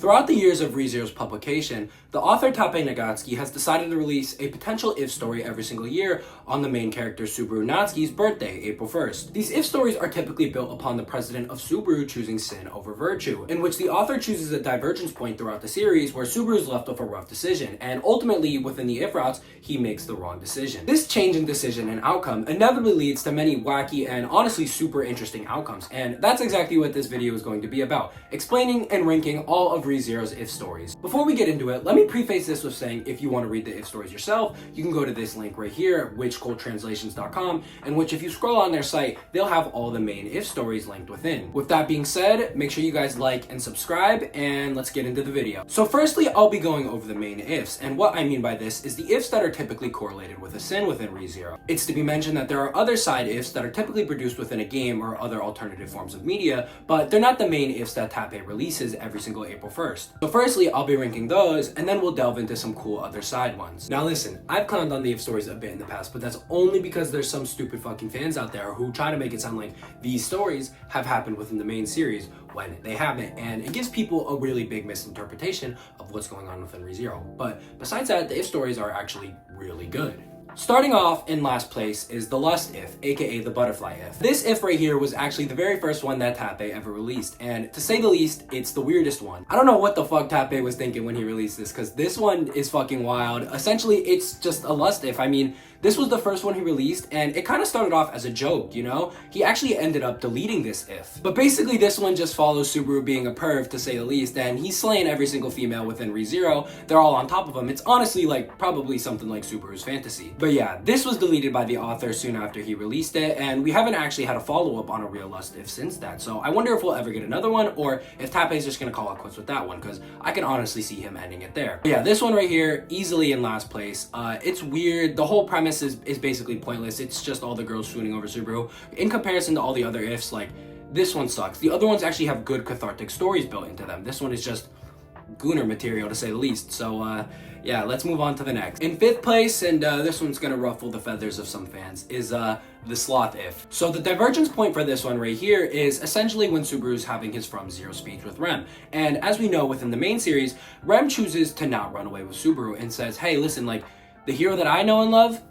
Throughout the years of ReZero's publication, the author Tappei Nagatsuki has decided to release a potential if story every single year on the main character Subaru Natsuki's birthday, April 1st. These if stories are typically built upon the precedent of Subaru choosing sin over virtue, in which the author chooses a divergence point throughout the series where Subaru is left with a rough decision, and ultimately within the if routes, he makes the wrong decision. This change in decision and outcome inevitably leads to many wacky and honestly super interesting outcomes, and that's exactly what this video is going to be about, explaining and ranking all of ReZero's if stories. Before we get into it, let me preface this with saying if you want to read the if stories yourself, you can go to this link right here, witchculttranslations.com, in which if you scroll on their site, they'll have all the main if stories linked within. With that being said, make sure you guys like and subscribe, and let's get into the video. So firstly, I'll be going over the main ifs, and what I mean by this is the ifs that are typically correlated with a sin within ReZero. It's to be mentioned that there are other side ifs that are typically produced within a game or other alternative forms of media, but they're not the main ifs that Tappei releases every single April 1st. So firstly, I'll be ranking those, and then we'll delve into some cool other side ones. Now listen, I've clowned on the if stories a bit in the past, but that's only because there's some stupid fucking fans out there who try to make it sound like these stories have happened within the main series when they haven't, and it gives people a really big misinterpretation of what's going on within ReZero. But besides that, the if stories are actually really good. Starting off in last place is the Lust If, aka the Butterfly If. This if right here was actually the very first one that Tappei ever released, and to say the least, it's the weirdest one. I don't know what the fuck Tappei was thinking when he released this, because this one is fucking wild. Essentially, it's just a Lust If. I mean, this was the first one he released, and it kind of started off as a joke, you know? He actually ended up deleting this if. But basically, this one just follows Subaru being a perv, to say the least, and he's slaying every single female within ReZero. They're all on top of him. It's honestly like probably something like Subaru's fantasy. But yeah, this was deleted by the author soon after he released it, and we haven't actually had a follow-up on a real Lust If since that. So I wonder if we'll ever get another one, or if Tappei's just gonna call it quits with that one, because I can honestly see him ending it there. But yeah, this one right here, easily in last place. It's weird. The whole premise is basically pointless. It's just all the girls swooning over Subaru. In comparison to all the other ifs, like, this one sucks. The other ones actually have good cathartic stories built into them. This one is just gooner material, to say the least. So yeah, let's move on to the next. In fifth place, and this one's gonna ruffle the feathers of some fans, is the Sloth If. So the divergence point for this one right here is essentially when Subaru's having his from zero speech with Rem. And as we know within the main series, Rem chooses to not run away with Subaru and says, hey, listen, like, the hero that I know and love,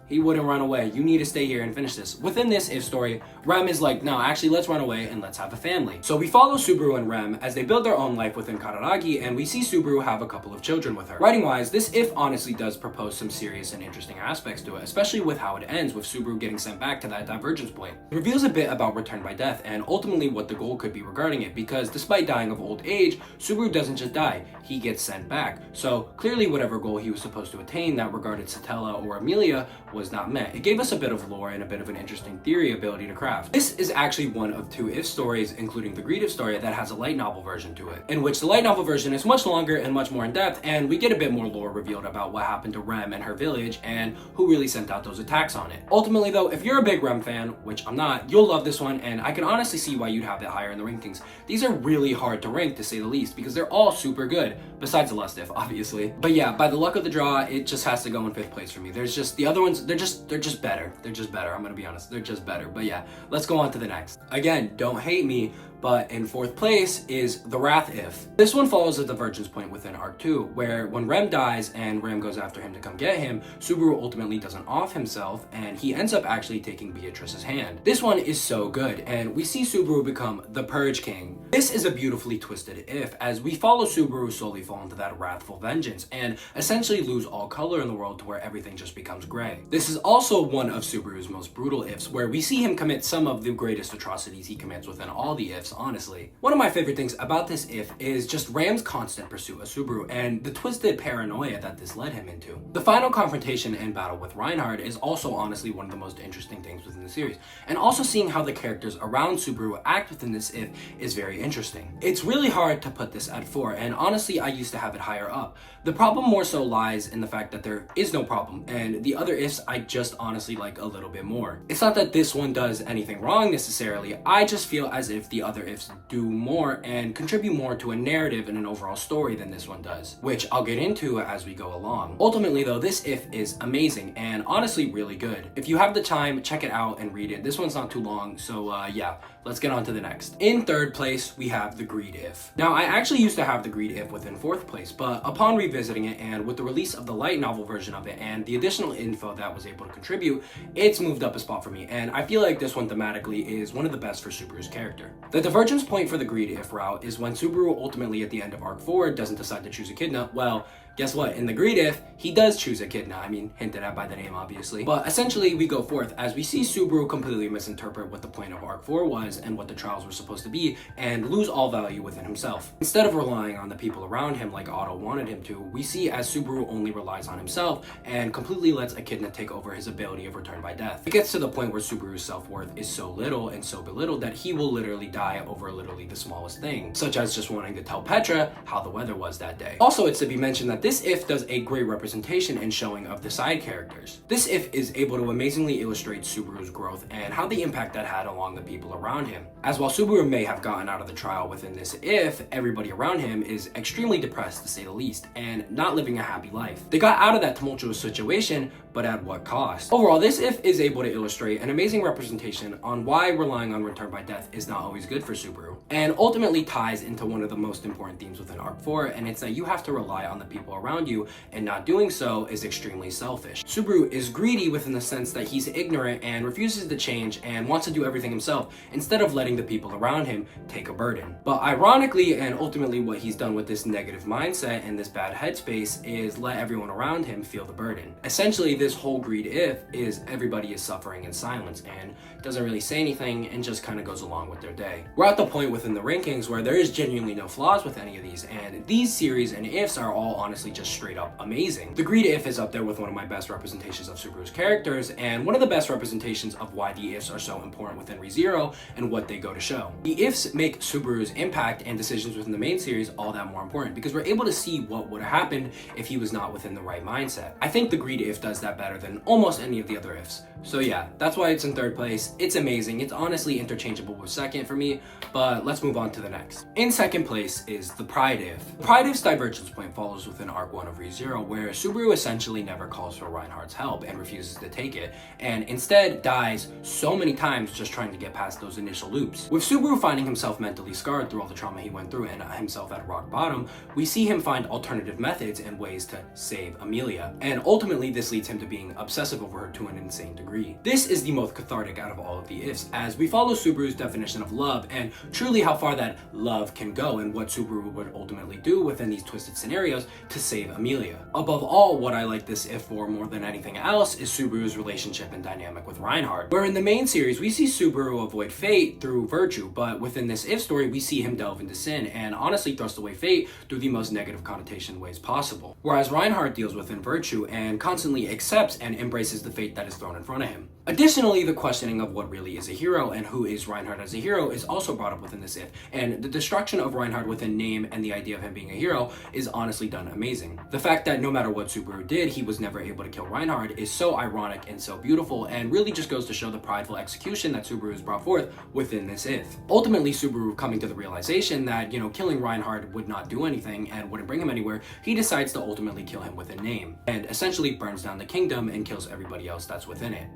he wouldn't run away. You need to stay here and finish this. Within this if story, Rem is like, no, actually, let's run away and let's have a family. So we follow Subaru and Rem as they build their own life within Kararagi, and we see Subaru have a couple of children with her. Writing-wise, this if honestly does propose some serious and interesting aspects to it, especially with how it ends with Subaru getting sent back to that divergence point. It reveals a bit about return by death and ultimately what the goal could be regarding it, because despite dying of old age, Subaru doesn't just die, he gets sent back. So clearly whatever goal he was supposed to attain that regarded Satella or Amelia was not met. It gave us a bit of lore and a bit of an interesting theory ability to craft. This is actually one of two if stories, including the Greed If story, that has a light novel version to it, in which the light novel version is much longer and much more in depth, and we get a bit more lore revealed about what happened to Rem and her village and who really sent out those attacks on it. Ultimately though, if you're a big Rem fan, which I'm not, you'll love this one, and I can honestly see why you'd have it higher in the rankings. These are really hard to rank, to say the least, because they're all super good, besides the Lust If, obviously. But yeah, by the luck of the draw, it just has to go in fifth place for me. There's just, the other ones, they're just better. They're just better. I'm gonna be honest. They're just better. But yeah, let's go on to the next. Again, don't hate me, but in fourth place is the Wrath If. This one follows a divergence point within Arc 2, where when Rem dies and Rem goes after him to come get him, Subaru ultimately doesn't off himself, and he ends up actually taking Beatrice's hand. This one is so good, and we see Subaru become the Purge King. This is a beautifully twisted if, as we follow Subaru slowly fall into that wrathful vengeance, and essentially lose all color in the world to where everything just becomes gray. This is also one of Subaru's most brutal ifs, where we see him commit some of the greatest atrocities he commits within all the ifs, honestly. One of my favorite things about this if is just Ram's constant pursuit of Subaru and the twisted paranoia that this led him into. The final confrontation and battle with Reinhard is also honestly one of the most interesting things within the series, and also seeing how the characters around Subaru act within this if is very interesting. It's really hard to put this at 4, and honestly I used to have it higher up. The problem more so lies in the fact that there is no problem, and the other ifs I just honestly like a little bit more. It's not that this one does anything wrong necessarily, I just feel as if the other ifs do more and contribute more to a narrative and an overall story than this one does, which I'll get into as we go along. Ultimately though, this if is amazing and honestly really good. If you have the time, check it out and read it. This one's not too long, so yeah, let's get on to the next. In third place, we have the Greed If. Now, I actually used to have the Greed If within fourth place, but upon revisiting it and with the release of the light novel version of it and the additional info that was able to contribute, it's moved up a spot for me, and I feel like this one thematically is one of the best for Subaru's character. The divergence point for the Greed If route is when Subaru ultimately at the end of Arc 4 doesn't decide to choose Echidna. Well, guess what? In the Greed If, he does choose Echidna. I mean, hinted at by the name, obviously. But essentially, we go forth as we see Subaru completely misinterpret what the point of Arc 4 was and what the trials were supposed to be, and lose all value within himself. Instead of relying on the people around him like Otto wanted him to, we see as Subaru only relies on himself and completely lets Echidna take over his ability of return by death. It gets to the point where Subaru's self-worth is so little and so belittled that he will literally die over literally the smallest thing, such as just wanting to tell Petra how the weather was that day. Also, it's to be mentioned that this If does a great representation and showing of the side characters. This If is able to amazingly illustrate Subaru's growth and how the impact that had along the people around him. As while Subaru may have gotten out of the trial within this If, everybody around him is extremely depressed to say the least, and not living a happy life. They got out of that tumultuous situation, but at what cost? Overall, this If is able to illustrate an amazing representation on why relying on return by death is not always good for Subaru, and ultimately ties into one of the most important themes within Arc 4, and it's that you have to rely on the people around you, and not doing so is extremely selfish. Subaru is greedy within the sense that he's ignorant and refuses to change and wants to do everything himself instead of letting the people around him take a burden. But ironically, and ultimately what he's done with this negative mindset and this bad headspace is let everyone around him feel the burden. Essentially, this whole Greed If is everybody is suffering in silence and doesn't really say anything and just kind of goes along with their day. We're at the point within the rankings where there is genuinely no flaws with any of these, and these series and Ifs are all honestly just straight up amazing. The Greed If is up there with one of my best representations of Subaru's characters, and one of the best representations of why the Ifs are so important within ReZero and what they go to show. The Ifs make Subaru's impact and decisions within the main series all that more important because we're able to see what would have happened if he was not within the right mindset. I think the Greed If does that better than almost any of the other Ifs. So yeah, that's why it's in third place. It's amazing. It's honestly interchangeable with second for me, but let's move on to the next. In second place is the Prideiff. Prideiff's divergence point follows within Arc 1 of ReZero, where Subaru essentially never calls for Reinhardt's help and refuses to take it, and instead dies so many times just trying to get past those initial loops. With Subaru finding himself mentally scarred through all the trauma he went through and himself at rock bottom, we see him find alternative methods and ways to save Amelia, and ultimately this leads him to being obsessive over her to an insane degree. This is the most cathartic out of all of the Ifs, as we follow Subaru's definition of love and truly how far that love can go and what Subaru would ultimately do within these twisted scenarios to save Amelia. Above all, what I like this If for more than anything else is Subaru's relationship and dynamic with Reinhardt, where in the main series we see Subaru avoid fate through virtue, but within this If story we see him delve into sin and honestly thrust away fate through the most negative connotation ways possible, whereas Reinhardt deals within virtue and constantly accepts and embraces the fate that is thrown in front of him. Additionally, the questioning of what really is a hero and who is Reinhardt as a hero is also brought up within this If, and the destruction of Reinhardt within name and the idea of him being a hero is honestly done amazing. The fact that no matter what Subaru did, he was never able to kill Reinhardt is so ironic and so beautiful, and really just goes to show the prideful execution that Subaru has brought forth within this If. Ultimately, Subaru coming to the realization that, killing Reinhardt would not do anything and wouldn't bring him anywhere, he decides to ultimately kill him within name, and essentially burns down the kingdom and kills everybody else that's within it.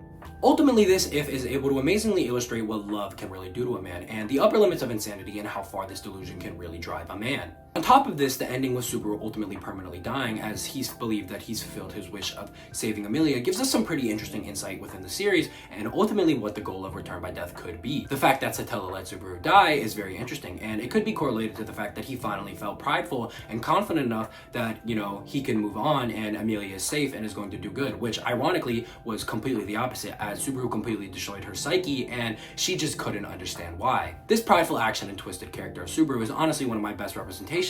Ultimately, this If is able to amazingly illustrate what love can really do to a man, and the upper limits of insanity and how far this delusion can really drive a man. On top of this, the ending with Subaru ultimately permanently dying as he's believed that he's fulfilled his wish of saving Amelia gives us some pretty interesting insight within the series and ultimately what the goal of return by death could be. The fact that Satella let Subaru die is very interesting, and it could be correlated to the fact that he finally felt prideful and confident enough that, he can move on and Amelia is safe and is going to do good, which ironically was completely the opposite as Subaru completely destroyed her psyche and she just couldn't understand why. This prideful action and twisted character of Subaru is honestly one of my best representations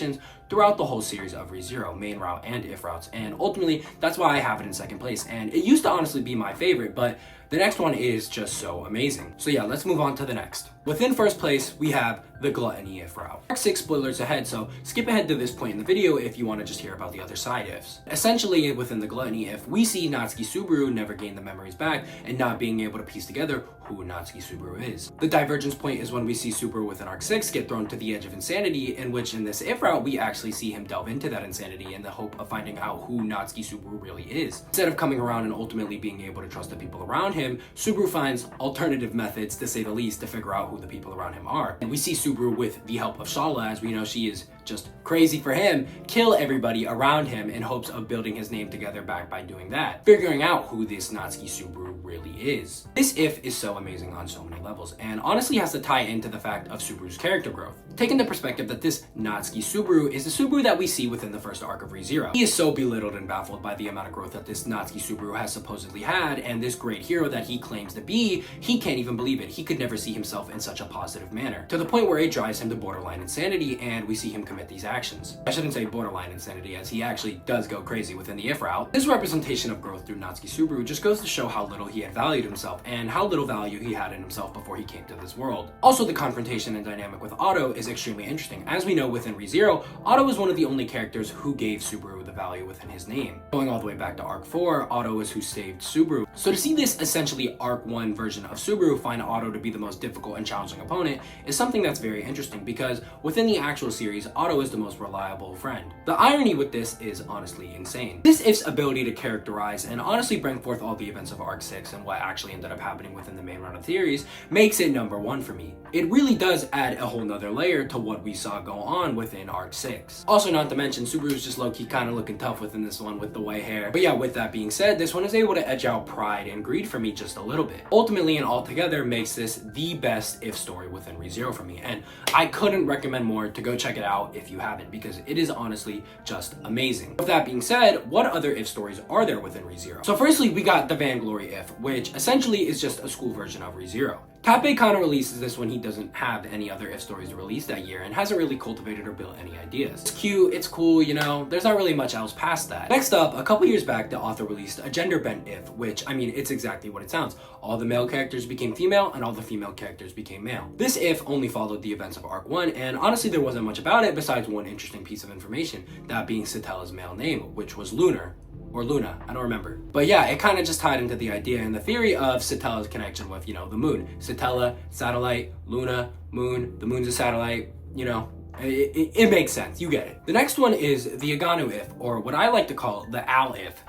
throughout the whole series of ReZero, main route and If routes, and ultimately that's why I have it in second place, and it used to honestly be my favorite, but the next one is just so amazing. So yeah, let's move on to the next. Within first place, we have the Gluttony If route. Arc 6 spoilers ahead, so skip ahead to this point in the video if you want to just hear about the other side Ifs. Essentially, within the Gluttony If, we see Natsuki Subaru never gain the memories back and not being able to piece together who Natsuki Subaru is. The divergence point is when we see Subaru within Arc 6 get thrown to the edge of insanity, in which in this If route, we actually see him delve into that insanity in the hope of finding out who Natsuki Subaru really is. Instead of coming around and ultimately being able to trust the people around him, him, Subaru finds alternative methods, to say the least, to figure out who the people around him are. And we see Subaru, with the help of Shala, as we know she is just crazy for him, kill everybody around him in hopes of building his name together back by doing that, figuring out who this Natsuki Subaru really is. This If is so amazing on so many levels, and honestly has to tie into the fact of Subaru's character growth. Take into perspective that this Natsuki Subaru is the Subaru that we see within the first arc of ReZero. He is so belittled and baffled by the amount of growth that this Natsuki Subaru has supposedly had, and this great hero that he claims to be, he can't even believe it. He could never see himself in such a positive manner, to the point where it drives him to borderline insanity, and we see him commit these actions. I shouldn't say borderline insanity, as he actually does go crazy within the If route. This representation of growth through Natsuki Subaru just goes to show how little he had valued himself, and how little value he had in himself before he came to this world. Also, the confrontation and dynamic with Otto is extremely interesting. As we know within ReZero, Otto is one of the only characters who gave Subaru the value within his name. Going all the way back to Arc 4, Otto is who saved Subaru. So to see this essentially Arc 1 version of Subaru find Otto to be the most difficult and challenging opponent is something that's very interesting, because within the actual series, Otto is the most reliable friend. The irony with this is honestly insane. This If's ability to characterize and honestly bring forth all the events of Arc 6 and what actually ended up happening within the main run of theories makes it number one for me. It really does add a whole nother layer to what we saw go on within Arc 6. Also, not to mention, Subaru's just low-key kind of looking tough within this one with the white hair. But yeah, with that being said, this one is able to edge out Pride and Greed for me just a little bit. Ultimately and altogether makes this the best If story within ReZero for me, and I couldn't recommend more to go check it out if you haven't, because it is honestly just amazing. With that being said, what other If stories are there within ReZero? So firstly, we got the Vainglory If, which essentially is just a school version of ReZero. Tappei kind of releases this when he doesn't have any other If stories to release that year and hasn't really cultivated or built any ideas. It's cute, it's cool, you know, there's not really much else past that. Next up, a couple years back, the author released a gender-bent If, which, I mean, it's exactly what it sounds. All the male characters became female and all the female characters became male. This If only followed the events of Arc 1, and honestly there wasn't much about it besides one interesting piece of information, that being Satella's male name, which was Lunar. Or Luna, I don't remember. But yeah, it kind of just tied into the idea and the theory of Satella's connection with, you know, the moon. Satella, satellite, Luna, moon, the moon's a satellite, you know, it makes sense, you get it. The next one is the Aganu If, or what I like to call the Al If.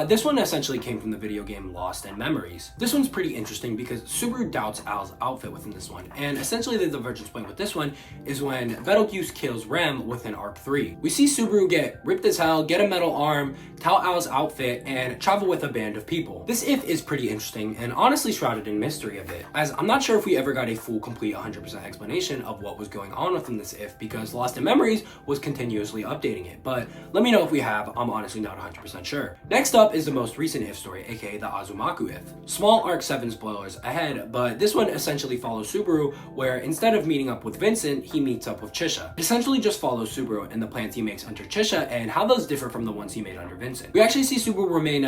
This one essentially came from the video game Lost in Memories. This one's pretty interesting because Subaru doubts Al's outfit within this one, and essentially the divergence point with this one is when Betelgeuse kills Rem within Arc 3. We see Subaru get ripped as hell, get a metal arm, tout Al's outfit, and travel with a band of people. This If is pretty interesting and honestly shrouded in mystery a bit, as I'm not sure if we ever got a full, complete 100% explanation of what was going on within this If, because Lost in Memories was continuously updating it, but let me know if we have. I'm honestly not 100% sure. Next up is the most recent If story, aka the Azumaku If. Small Arc 7 spoilers ahead, but this one essentially follows Subaru, where instead of meeting up with Vincent, he meets up with Chisha. It essentially just follows Subaru and the plans he makes under Chisha and how those differ from the ones he made under Vincent. We actually see Subaru remain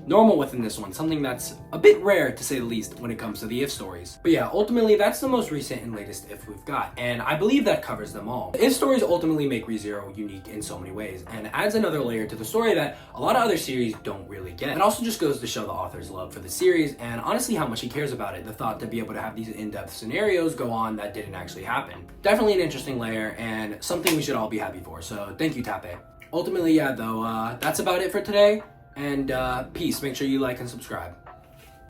normal within this one, something that's a bit rare to say the least when it comes to the If stories. But yeah, ultimately that's the most recent and latest If we've got, and I believe that covers them all. The If stories ultimately make ReZero unique in so many ways, and adds another layer to the story that a lot of other series don't really get. It also just goes to show the author's love for the series and honestly how much he cares about it, the thought to be able to have these in-depth scenarios go on that didn't actually happen. Definitely an interesting layer and something we should all be happy for, so thank you, Tappei. Ultimately, yeah, though, that's about it for today, and peace. Make sure you like and subscribe.